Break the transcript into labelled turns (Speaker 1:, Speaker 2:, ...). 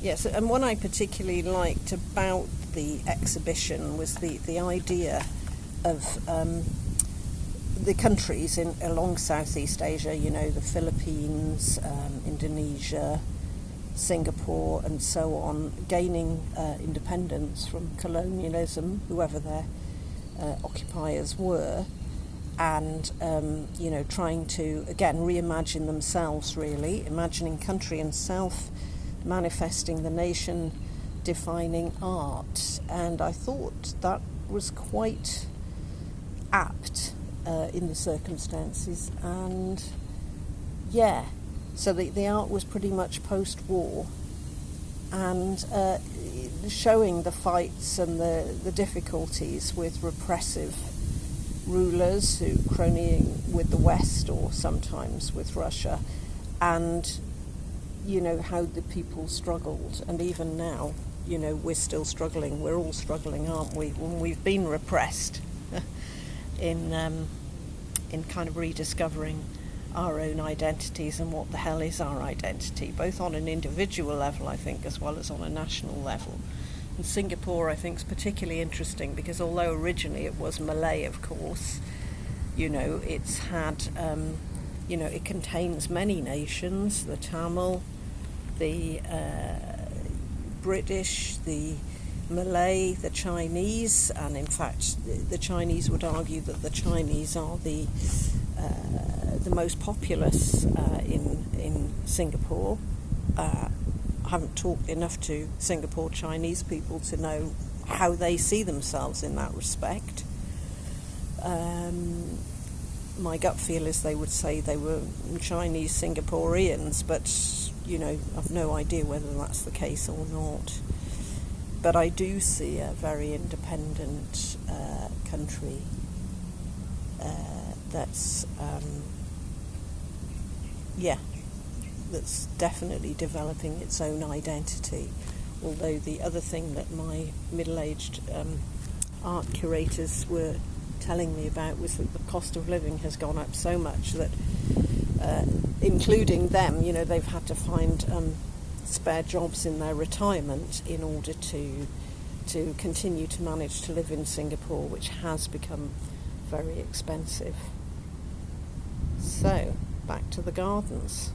Speaker 1: Yes, and what I particularly liked about the exhibition was the idea of the countries along Southeast Asia, you know, the Philippines, Indonesia, Singapore and so on, gaining independence from colonialism, whoever their occupiers were, and you know, trying to again reimagine themselves, really imagining country and self, manifesting the nation, defining art. And I thought that was quite apt in the circumstances. And yeah, so the art was pretty much post-war, and showing the fights and the difficulties with repressive rulers who cronying with the West or sometimes with Russia, and you know how the people struggled. And even now, you know, we're still struggling. We're all struggling, aren't we, when we've been repressed in kind of rediscovering our own identities and what the hell is our identity, both on an individual level, I think, as well as on a national level. And Singapore, I think, is particularly interesting because although originally it was Malay, of course, you know, it's had, you know, it contains many nations, the Tamil, the British, the Malay, the Chinese, and in fact the Chinese would argue that the Chinese are the most populous in Singapore. I haven't talked enough to Singapore Chinese people to know how they see themselves in that respect. My gut feel is they would say they were Chinese Singaporeans, but you know, I've no idea whether that's the case or not. But I do see a very independent country that's that's definitely developing its own identity. Although the other thing that my middle-aged art curators were telling me about was that the cost of living has gone up so much that, including them, you know, they've had to find spare jobs in their retirement in order to continue to manage to live in Singapore, which has become very expensive. So, back to the gardens.